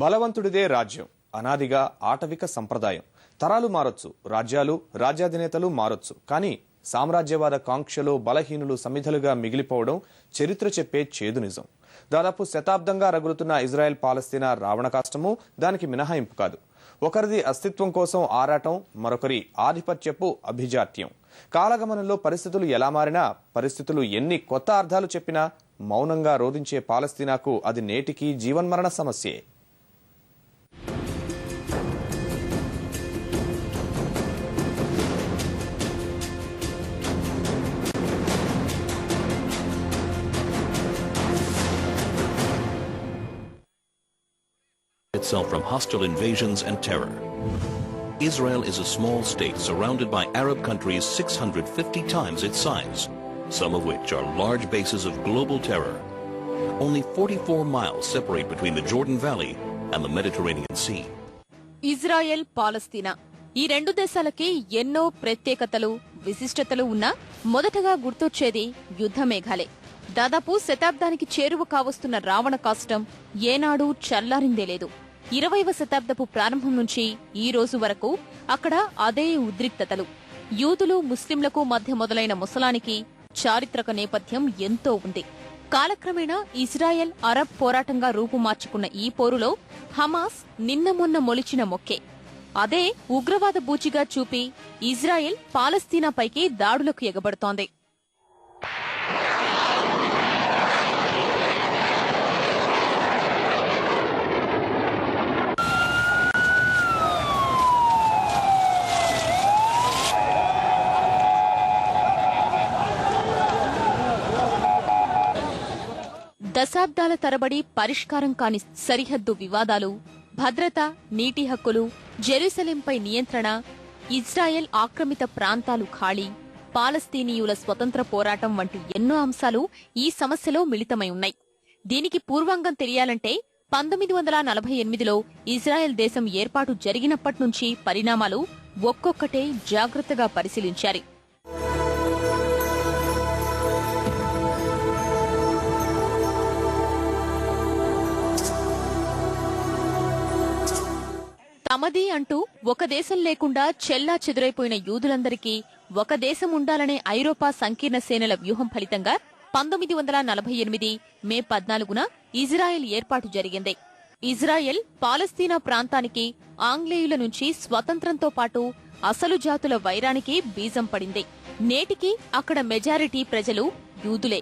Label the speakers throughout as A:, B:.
A: బలవంతుడిదే రాజ్యం అనాదిగా ఆటవిక సంప్రదాయం. తరాలు మారొచ్చు, రాజ్యాలు, రాజ్యాధినేతలు మారొచ్చు, కానీ సామ్రాజ్యవాద కాంక్షలో బలహీనులు సమిధలుగా మిగిలిపోవడం చరిత్ర చెప్పే చేదు నిజం. దాదాపు శతాబ్దంగా రగులుతున్న ఇజ్రాయెల్ పాలస్తీనా రావణ కాష్టము దానికి మినహాయింపు కాదు. ఒకరిది అస్తిత్వం కోసం ఆరాటం, మరొకరి ఆధిపత్యపు అభిజాత్యం. కాలగమనంలో పరిస్థితులు ఎలా మారినా, పరిస్థితులు ఎన్ని కొత్త అర్థాలు చెప్పినా మౌనంగా రోధించే పాలస్తీనాకు అది నేటికి జీవన్మరణ సమస్యే.
B: Itself from hostile invasions and terror. Israel is a small state surrounded by Arab countries 650 times its size, some of which are large bases of global terror. Only 44 miles separate between the Jordan Valley and the Mediterranean Sea.
C: Israel, పాలస్తీనా ఈ రెండు దేశాలకి ఎన్నో ప్రత్యేకతలు, విశిష్టతలు ఉన్నా మొదటగా గుర్తొచ్చేది యుద్ధ మేఘాలే. దాదాపు శతాబ్దానికి చేరువ కావస్తున్న రావణ కాష్టం ఏనాడూ చల్లారిందే లేదు. 20వ శతాబ్దపు ప్రారంభం నుంచి ఈ రోజు వరకు అక్కడ అదే ఉద్రిక్తతలు. యూదులు, ముస్లింలకు మధ్య మొదలైన ముసలానికి చారిత్రక నేపథ్యం ఎంతో ఉంది. కాలక్రమేణా ఇజ్రాయెల్, అరబ్ పోరాటంగా రూపుమార్చుకున్న ఈ పోరులో హమాస్ నిన్న మొన్న మొలిచిన మొక్కే. అదే ఉగ్రవాద బూచిగా చూపి ఇజ్రాయెల్ పాలస్తీనాపైకి దాడులకు ఎగబడుతోంది. దశాబ్దాల తరబడి పరిష్కారం కాని సరిహద్దు వివాదాలు, భద్రత, నీటి హక్కులు, జెరూసలేంపై నియంత్రణ, ఇజ్రాయెల్ ఆక్రమిత ప్రాంతాలు ఖాళీ, పాలస్తీనీయుల స్వతంత్ర పోరాటం వంటి ఎన్నో అంశాలు ఈ సమస్యలో మిళితమై ఉన్నాయి. దీనికి పూర్వాంగం తెలియాలంటే 1948లో ఇజ్రాయెల్ దేశం ఏర్పాటు జరిగినప్పట్నుంచి పరిణామాలు ఒక్కొక్కటే జాగ్రత్తగా పరిశీలించారు. తమది అంటూ ఒక దేశం లేకుండా చెల్లా చెదురైపోయిన యూదులందరికీ ఒక దేశం ఉండాలనే ఐరోపా సంకీర్ణ సేనల వ్యూహం ఫలితంగా 1948 మే 14న ఇజ్రాయెల్ ఏర్పాటు జరిగింది. ఇజ్రాయెల్ పాలస్తీనా ప్రాంతానికి ఆంగ్లేయుల నుంచి స్వతంత్రంతో పాటు అసలు జాతుల వైరానికి బీజం పడింది. నేటికి అక్కడ మెజారిటీ ప్రజలు యూదులే.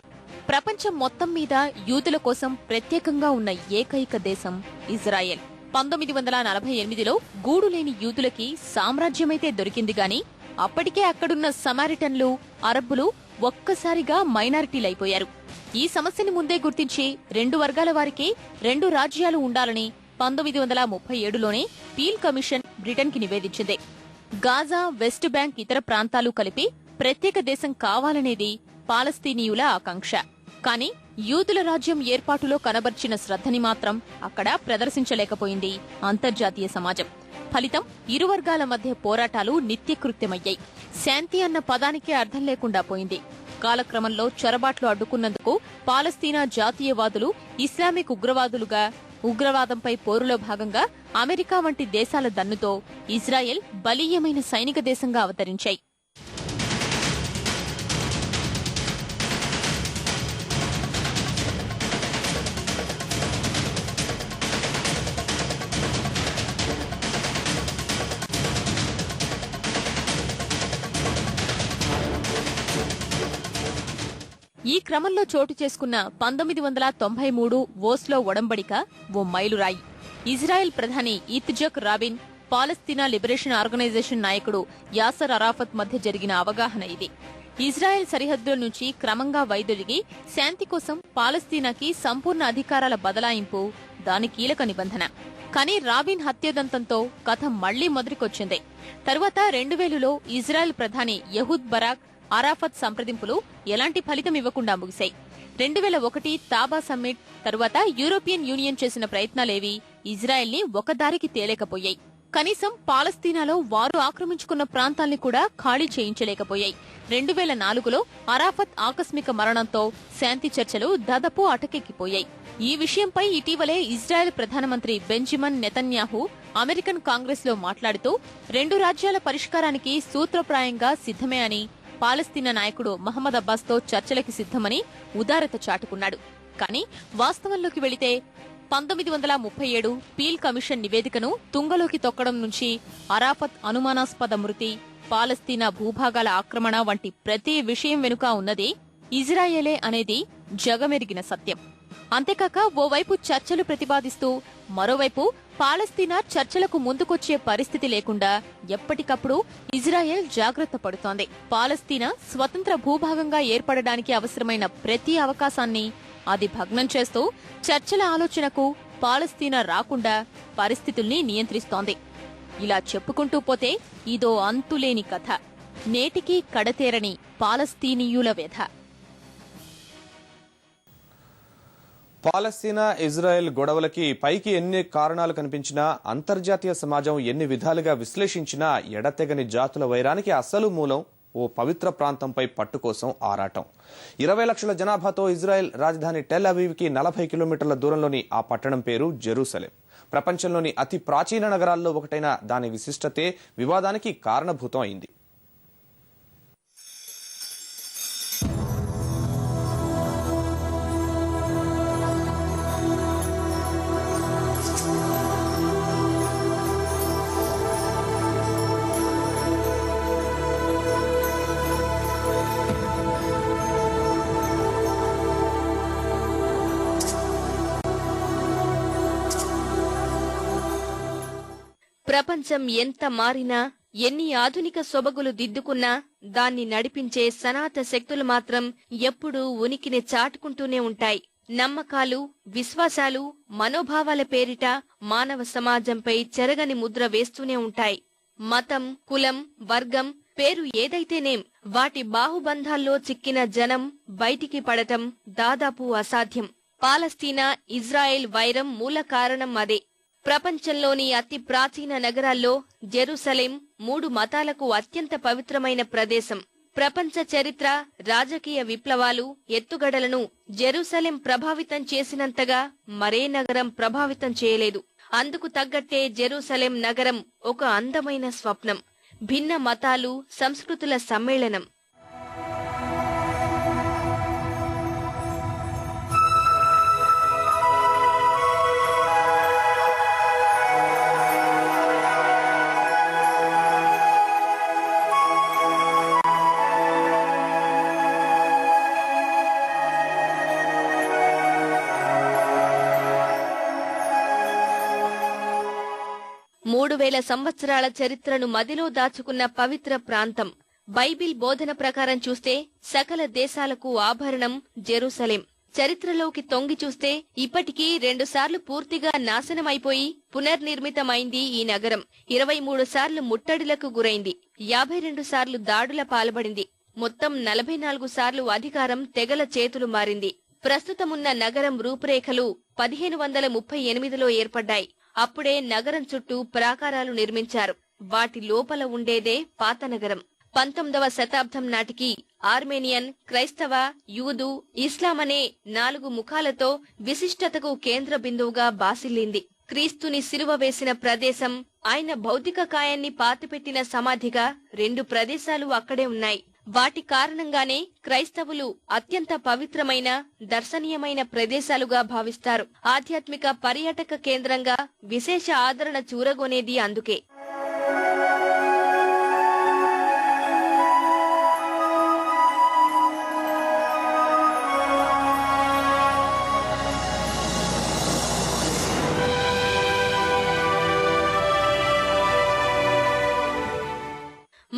C: ప్రపంచం మొత్తం మీద యూదుల కోసం ప్రత్యేకంగా ఉన్న ఏకైక దేశం ఇజ్రాయెల్. 1948లో గూడులేని యూదులకి సామ్రాజ్యమైతే దొరికింది గాని అప్పటికే అక్కడున్న సమరిటన్లు, అరబ్బులు ఒక్కసారిగా మైనారిటీలైపోయారు. ఈ సమస్యని ముందే గుర్తించి 2 వర్గాల వారికి 2 రాజ్యాలు ఉండాలని 1937లోనే పీల్ కమిషన్ బ్రిటన్కి నివేదించింది. గాజా, వెస్ట్ బ్యాంక్ ఇతర ప్రాంతాలు కలిపి ప్రత్యేక దేశం కావాలనేది పాలస్తీనీయుల ఆకాంక్ష. కానీ యూదుల రాజ్యం ఏర్పాటులో కనబర్చిన శ్రద్ధని మాత్రం అక్కడ ప్రదర్శించలేకపోయింది అంతర్జాతీయ సమాజం. ఫలితం ఇరు వర్గాల మధ్య పోరాటాలు నిత్యకృత్యమయ్యాయి. శాంతి అన్న పదానికే అర్థం లేకుండా పోయింది. కాలక్రమంలో చొరబాట్లు అడ్డుకున్నందుకు పాలస్తీనా జాతీయవాదులు ఇస్లామిక్ ఉగ్రవాదులుగా, ఉగ్రవాదంపై పోరులో భాగంగా అమెరికా వంటి దేశాల దన్నుతో ఇజ్రాయెల్ బలీయమైన సైనిక దేశంగా అవతరించాయి. ఈ క్రమంలో చోటు చేసుకున్న 1993 ఓస్లో ఒడంబడిక ఓ మైలురాయి. ఇజ్రాయెల్ ప్రధాని ఇత్జక్ రాబిన్, పాలస్తీనా లిబరేషన్ ఆర్గనైజేషన్ నాయకుడు యాసర్ అరాఫత్ మధ్య జరిగిన అవగాహన ఇది. ఇజ్రాయెల్ సరిహద్దుల నుంచి క్రమంగా వైదొలిగి శాంతి కోసం పాలస్తీనాకి సంపూర్ణ అధికారాల బదలాయింపు దాని కీలక నిబంధన. కానీ రాబిన్ హత్యోదంతంతో కథ మళ్లీ మొదటికొచ్చింది. తరువాత 2000లో ఇజ్రాయెల్ ప్రధాని యహూద్ బరాక్, అరాఫత్ సంప్రదింపులు ఎలాంటి ఫలితం ఇవ్వకుండా ముగిశాయి. 2001 తాబా సమ్మిట్ తరువాత యూరోపియన్ యూనియన్ చేసిన ప్రయత్నాలేవీ ఇజ్రాయెల్ని ఒకదారికి తేలేకపోయాయి. కనీసం పాలస్తీనాలో వారు ఆక్రమించుకున్న ప్రాంతాల్ని కూడా ఖాళీ చేయించలేకపోయాయి. 2004లో అరాఫత్ ఆకస్మిక మరణంతో శాంతి చర్చలు దాదాపు అటకెక్కిపోయాయి. ఈ విషయంపై ఇటీవలే ఇజ్రాయెల్ ప్రధానమంత్రి బెంజమిన్ నెతన్యాహు అమెరికన్ కాంగ్రెస్ లో మాట్లాడుతూ 2 రాజ్యాల పరిష్కారానికి సూత్రప్రాయంగా సిద్ధమే అని, పాలస్తీనా నాయకుడు మహమ్మద్ అబ్బాస్ తో చర్చలకి సిద్ధమని ఉదారత చాటుకున్నాడు. కానీ వాస్తవంలోకి వెళితే 1937 పీల్ కమిషన్ నివేదికను తుంగలోకి తొక్కడం నుంచి అరాఫత్ అనుమానాస్పద మృతి, పాలస్తీనా భూభాగాల ఆక్రమణ వంటి ప్రతి విషయం వెనుక ఉన్నది ఇజ్రాయేలే అనేది జగమెరిగిన సత్యం. అంతేకాక ఓవైపు చర్చలు ప్రతిపాదిస్తూ మరోవైపు పాలస్తీనా చర్చలకు ముందుకొచ్చే పరిస్థితి లేకుండా ఎప్పటికప్పుడు ఇజ్రాయెల్ జాగ్రత్త పడుతోంది. పాలస్తీనా స్వతంత్ర భూభాగంగా ఏర్పడడానికి అవసరమైన ప్రతి అవకాశాన్ని అది భగ్నం చేస్తూ చర్చల ఆలోచనకు పాలస్తీనా రాకుండా పరిస్థితుల్ని నియంత్రిస్తోంది. ఇలా చెప్పుకుంటూ పోతే ఇదో అంతులేని కథ, నేటికీ కడతేరని పాలస్తీనీయుల వ్యధ.
A: పాలస్తీనా ఇజ్రాయెల్ గొడవలకి పైకి ఎన్ని కారణాలు కనిపించినా, అంతర్జాతీయ సమాజం ఎన్ని విధాలుగా విశ్లేషించినా ఎడతెగని జాతుల వైరానికి అసలు మూలం ఓ పవిత్ర ప్రాంతంపై పట్టు కోసం ఆరాటం. 20 లక్షల జనాభాతో ఇజ్రాయెల్ రాజధాని టెల్ అవీవ్ కి 40 కిలోమీటర్ల దూరంలోని ఆ పట్టణం పేరు జెరూసలేం. ప్రపంచంలోని అతి ప్రాచీన నగరాల్లో ఒకటైన దాని విశిష్టతే వివాదానికి కారణభూతం అయింది.
D: ప్రపంచం ఎంత మారినా, ఎన్ని ఆధునిక సొబగులు దిద్దుకున్నా దాన్ని నడిపించే సనాత శక్తులు మాత్రం ఎప్పుడూ ఉనికిని చాటుకుంటూనే ఉంటాయి. నమ్మకాలు, విశ్వాసాలు, మనోభావాల పేరిట మానవ సమాజంపై చెరగని ముద్ర వేస్తూనే ఉంటాయి. మతం, కులం, వర్గం, పేరు ఏదైతేనేం వాటి బాహుబంధాల్లో చిక్కిన జనం బయటికి పడటం దాదాపు అసాధ్యం. పాలస్తీనా ఇజ్రాయెల్ వైరం మూల కారణం అదే. ప్రపంచంలోని అతి ప్రాచీన నగరాల్లో జెరూసలేం 3 మతాలకు అత్యంత పవిత్రమైన ప్రదేశం. ప్రపంచ చరిత్ర, రాజకీయ విప్లవాలు, ఎత్తుగడలను జెరూసలేం ప్రభావితం చేసినంతగా మరే నగరం ప్రభావితం చేయలేదు. అందుకు తగ్గట్టే జెరూసలేం నగరం ఒక అందమైన స్వప్నం, భిన్న మతాలు, సంస్కృతుల సమ్మేళనం. మూడు 3000 సంవత్సరాల చరిత్రను మదిలో దాచుకున్న పవిత్ర ప్రాంతం. బైబిల్ బోధన ప్రకారం చూస్తే సకల దేశాలకు ఆభరణం జెరూసలేం. చరిత్రలోకి తొంగి చూస్తే ఇప్పటికీ 2 సార్లు పూర్తిగా నాశనమైపోయి పునర్నిర్మితమైంది ఈ నగరం. 23 సార్లు ముట్టడిలకు గురైంది, 52 సార్లు దాడుల పాల్పడింది, మొత్తం 44 సార్లు అధికారం తెగల చేతులు మారింది. ప్రస్తుతమున్న నగరం రూపురేఖలు 1538లో ఏర్పడ్డాయి. అప్పుడే నగరం చుట్టూ ప్రాకారాలు నిర్మించారు. వాటి లోపల ఉండేదే పాత నగరం. 19వ శతాబ్దం నాటికి ఆర్మేనియన్, క్రైస్తవ, యూదు, ఇస్లాం అనే 4 ముఖాలతో విశిష్టతకు కేంద్ర బిందువుగా బాసిల్లింది. క్రీస్తుని సిలువ వేసిన ప్రదేశం, ఆయన భౌతిక కాయాన్ని పాతిపెట్టిన సమాధిగా 2 ప్రదేశాలు అక్కడే ఉన్నాయి. వాటి కారణంగానే క్రైస్తవులు అత్యంత పవిత్రమైన, దర్శనీయమైన ప్రదేశాలుగా భావిస్తారు. ఆధ్యాత్మిక పర్యాటక కేంద్రంగా విశేష ఆదరణ చూరగొనేది అందుకే.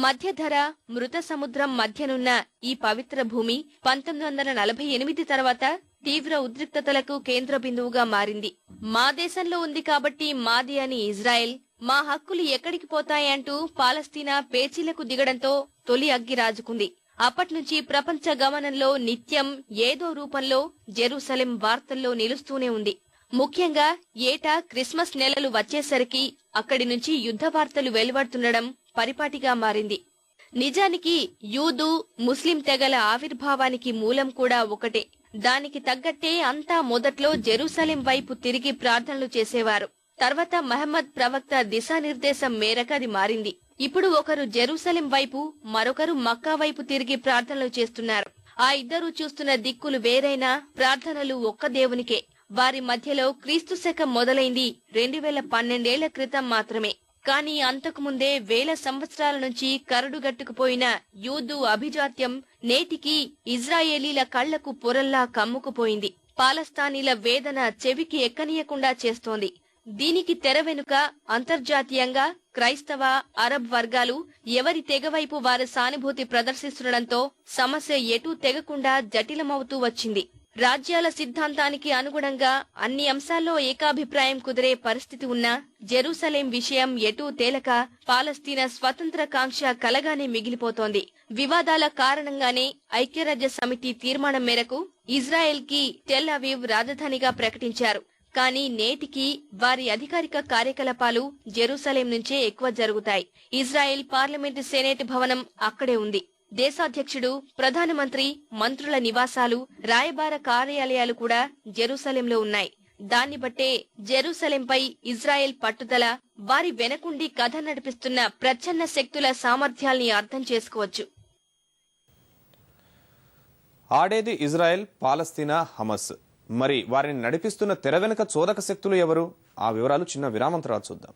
D: మధ్యధర, మృత సముద్రం మధ్యనున్న ఈ పవిత్ర భూమి 1948 తర్వాత తీవ్ర ఉద్రిక్తతలకు కేంద్ర బిందువుగా మారింది. మా దేశంలో ఉంది కాబట్టి మాది అని ఇజ్రాయెల్, మా హక్కులు ఎక్కడికి పోతాయంటూ పాలస్తీనా పేచీలకు దిగడంతో తొలి అగ్గి రాజుకుంది. అప్పట్నుంచి ప్రపంచ గమనంలో నిత్యం ఏదో రూపంలో జెరూసలేం వార్తల్లో నిలుస్తూనే ఉంది. ముఖ్యంగా ఏటా క్రిస్మస్ నెలలు వచ్చేసరికి అక్కడి నుంచి యుద్ధ వార్తలు వెలువడుతుండడం పరిపాటిగా మారింది. నిజానికి యూదు ముస్లిం తెగల ఆవిర్భావానికి మూలం కూడా ఒకటే. దానికి తగ్గట్టే అంతా మొదట్లో జెరూసలేం వైపు తిరిగి ప్రార్థనలు చేసేవారు. తర్వాత మహమ్మద్ ప్రవక్త దిశానిర్దేశం మేరకు అది మారింది. ఇప్పుడు ఒకరు జెరూసలేం వైపు, మరొకరు మక్కా వైపు తిరిగి ప్రార్థనలు చేస్తున్నారు. ఆ ఇద్దరు చూస్తున్న దిక్కులు వేరైనా ప్రార్థనలు ఒక్క దేవునికే. వారి మధ్యలో క్రీస్తు శకం మొదలైంది 2012 క్రితం మాత్రమే. కానీ అంతకుముందే వేల సంవత్సరాల నుంచి కరడుగట్టుకుపోయిన యూదు అభిజాత్యం నేటికి ఇజ్రాయేలీల కళ్లకు పొరల్లా కమ్ముకుపోయింది. పాలస్తానీల వేదన చెవికి ఎక్కనీయకుండా చేస్తోంది. దీనికి తెర వెనుక అంతర్జాతీయంగా క్రైస్తవ, అరబ్ వర్గాలు ఎవరి తెగవైపు వారి సానుభూతి ప్రదర్శిస్తుండటంతో సమస్య ఎటూ తెగకుండా జటిలమవుతూ వచ్చింది. రాజ్యాల సిద్ధాంతానికి అనుగుణంగా అన్ని అంశాల్లో ఏకాభిప్రాయం కుదిరే పరిస్థితి ఉన్నా జెరూసలేం విషయం ఎటూ తేలక పాలస్తీనా స్వతంత్ర కాంక్ష కలగానే మిగిలిపోతోంది. వివాదాల కారణంగానే ఐక్యరాజ్య సమితి తీర్మానం మేరకు ఇజ్రాయెల్ కి టెల్ అవీవ్ రాజధానిగా ప్రకటించారు. కానీ నేటికి వారి అధికారిక కార్యకలాపాలు జెరూసలేం నుంచే ఎక్కువ జరుగుతాయి. ఇజ్రాయెల్ పార్లమెంటు సెనేట్ భవనం అక్కడే ఉంది. దేశాధ్యక్షుడు, ప్రధానమంత్రి, మంత్రుల నివాసాలు, రాయబార కార్యాలయాలు కూడా జెరూసలేంలో ఉన్నాయి. దాన్ని బట్టే జెరూసలేంపై ఇజ్రాయెల్ పట్టుదల, వారి వెనకుండి కథ నడిపిస్తున్న ప్రచ్ఛన్న శక్తుల సామర్థ్యాల్ని అర్థం చేసుకోవచ్చు.
A: ఆడేది ఇజ్రాయెల్, పాలస్తీనా, హమస్. మరి వారిని నడిపిస్తున్న తెర వెనుక చోదక శక్తులు ఎవరు? ఆ వివరాలు చిన్న విరామం తర్వాత చూద్దాం.